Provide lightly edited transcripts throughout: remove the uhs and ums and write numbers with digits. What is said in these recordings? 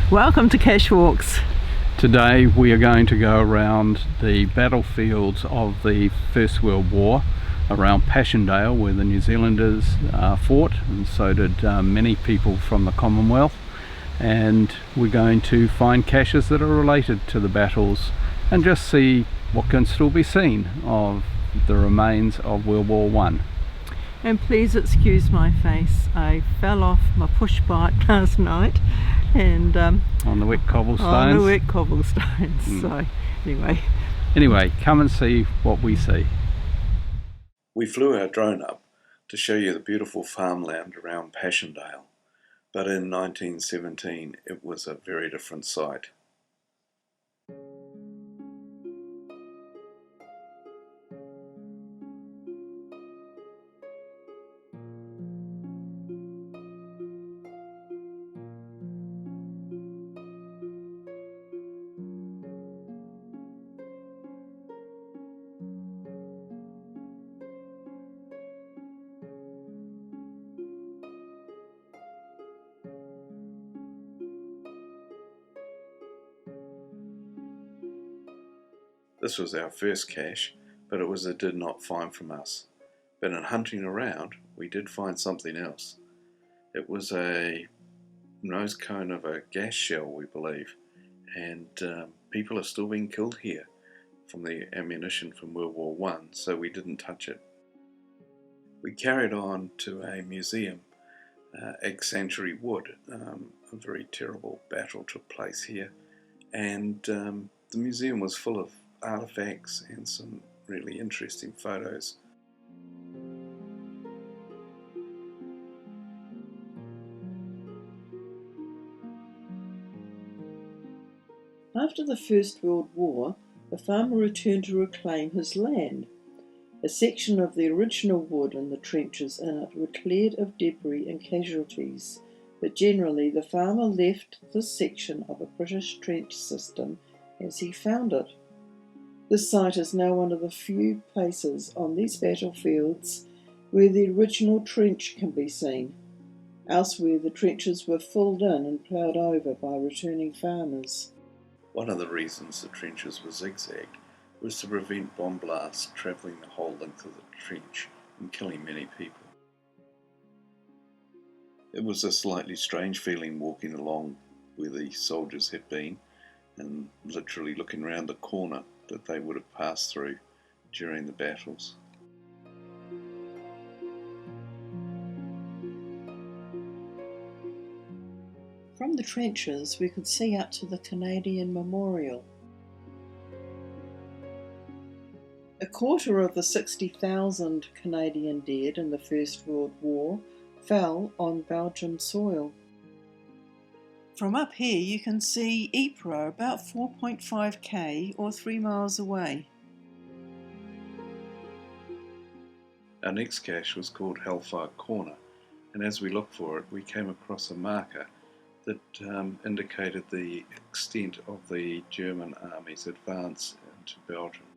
Welcome to Cash Walks. Today we are going to go around the battlefields of the First World War, around Passchendaele where the New Zealanders fought, and so did many people from the Commonwealth, and we're going to find caches that are related to the battles and just see what can still be seen of the remains of World War One. And please excuse my face, I fell off my push bike last night and on the wet cobblestones. So anyway, come and see what we see. We flew our drone up to show you the beautiful farmland around Passchendaele, but in 1917 it was a very different sight. This was our first cache, but it was a did not find from us. But in hunting around, we did find something else. It was a nose cone of a gas shell, we believe, and people are still being killed here from the ammunition from World War One, so we didn't touch it. We carried on to a museum, Sanctuary Wood. A very terrible battle took place here, and the museum was full of artifacts and some really interesting photos. After the First World War, the farmer returned to reclaim his land. A section of the original wood and the trenches in it were cleared of debris and casualties, but generally the farmer left this section of a British trench system as he found it. This site is now one of the few places on these battlefields where the original trench can be seen. Elsewhere, the trenches were filled in and ploughed over by returning farmers. One of the reasons the trenches were zigzagged was to prevent bomb blasts travelling the whole length of the trench and killing many people. It was a slightly strange feeling walking along where the soldiers had been and literally looking round the corner that they would have passed through during the battles. From the trenches we could see up to the Canadian Memorial. A quarter of the 60,000 Canadian dead in the First World War fell on Belgian soil. From up here you can see Ypres about 4.5 km or 3 miles away. Our next cache was called Hellfire Corner, and as we looked for it we came across a marker that indicated the extent of the German army's advance into Belgium.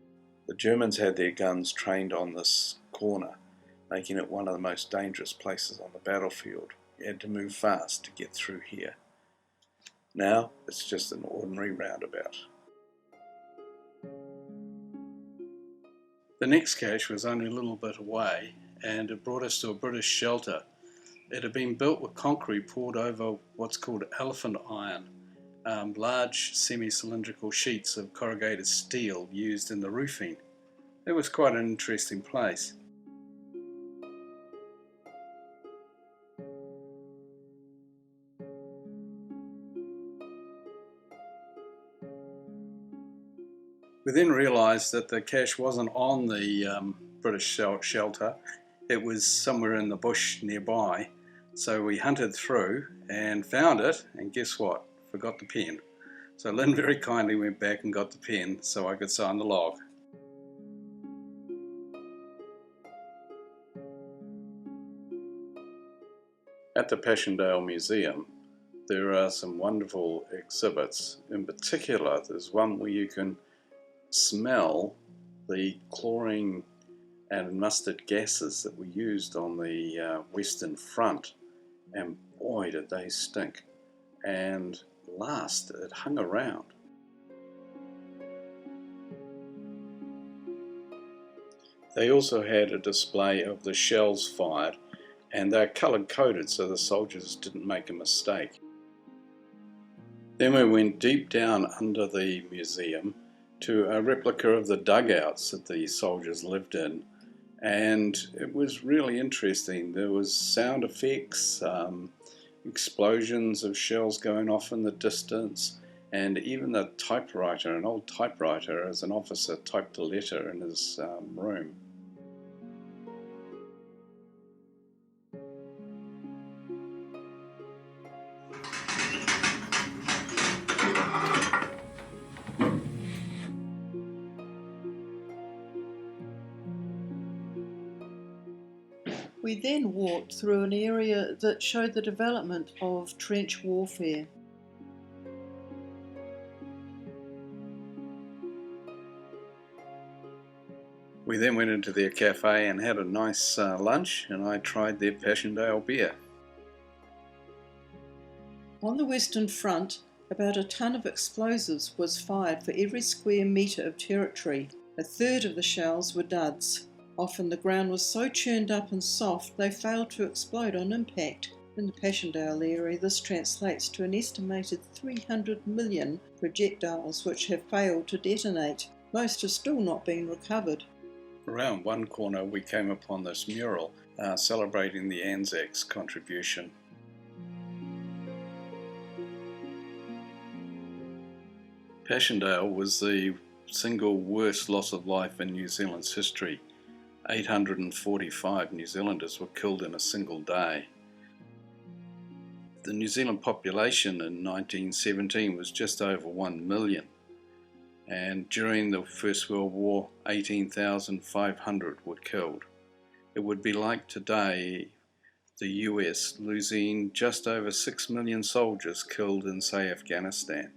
The Germans had their guns trained on this corner, making it one of the most dangerous places on the battlefield. You had to move fast to get through here. Now it's just an ordinary roundabout. The next cache was only a little bit away, and it brought us to a British shelter. It had been built with concrete poured over what's called elephant iron, large semi-cylindrical sheets of corrugated steel used in the roofing. It was quite an interesting place. We then realised that the cache wasn't on the British shelter, it was somewhere in the bush nearby. So we hunted through and found it, and guess what? Forgot the pen. So Lynn very kindly went back and got the pen so I could sign the log. At the Passchendaele Museum, there are some wonderful exhibits. In particular, there's one where you can smell the chlorine and mustard gases that were used on the Western Front, and boy did they stink. And last. It hung around. They also had a display of the shells fired, and they're colour coded so the soldiers didn't make a mistake. Then we went deep down under the museum to a replica of the dugouts that the soldiers lived in, and it was really interesting. There was sound effects, explosions of shells going off in the distance, and even the typewriter, an old typewriter, as an officer typed a letter in his room. We then walked through an area that showed the development of trench warfare. We then went into their cafe and had a nice lunch, and I tried their Passchendaele beer. On the Western Front, about a ton of explosives was fired for every square metre of territory. A third of the shells were duds. Often the ground was so churned up and soft they failed to explode on impact. In the Passchendaele area, this translates to an estimated 300 million projectiles which have failed to detonate. Most have still not been recovered. Around one corner we came upon this mural celebrating the Anzacs contribution. Passchendaele was the single worst loss of life in New Zealand's history. 845 New Zealanders were killed in a single day. The New Zealand population in 1917 was just over 1 million, and during the First World War 18,500 were killed. It would be like today the US losing just over 6 million soldiers killed in, say, Afghanistan.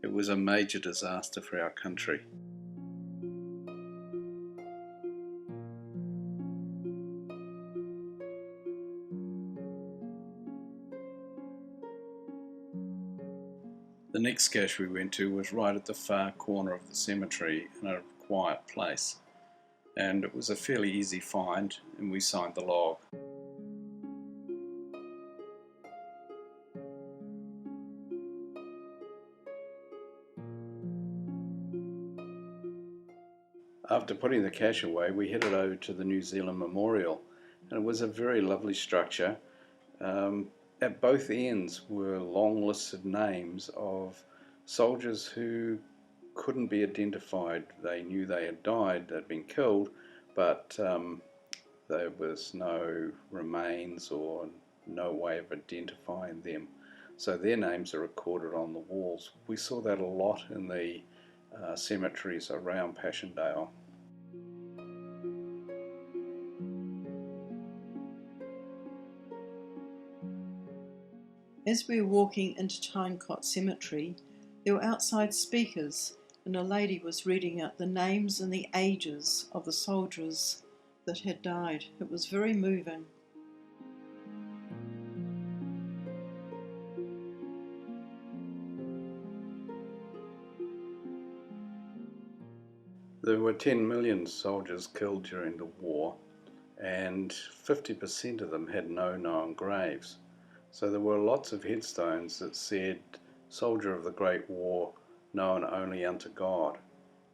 It was a major disaster for our country. The next cache we went to was right at the far corner of the cemetery in a quiet place, and it was a fairly easy find, and we signed the log. After putting the cache away, we headed over to the New Zealand Memorial, and it was a very lovely structure. At both ends were long lists of names of soldiers who couldn't be identified. They knew they had died, they'd been killed, but there was no remains or no way of identifying them. So their names are recorded on the walls. We saw that a lot in the cemeteries around Passchendaele. As we were walking into Tyne Cot Cemetery, there were outside speakers, and a lady was reading out the names and the ages of the soldiers that had died. It was very moving. There were 10 million soldiers killed during the war, and 50% of them had no known graves. So there were lots of headstones that said, "Soldier of the Great War, known only unto God,"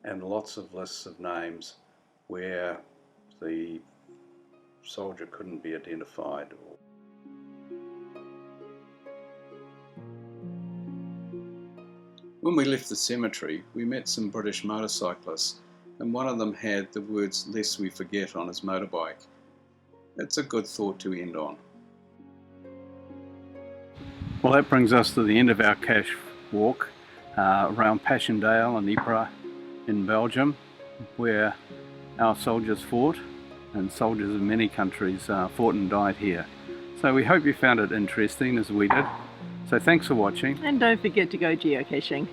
and lots of lists of names where the soldier couldn't be identified. When we left the cemetery, we met some British motorcyclists, and one of them had the words "Lest we forget" on his motorbike. It's a good thought to end on. Well, that brings us to the end of our cache walk around Passchendaele and Ypres in Belgium, where our soldiers fought, and soldiers of many countries fought and died here. So we hope you found it interesting as we did. So thanks for watching. And don't forget to go geocaching.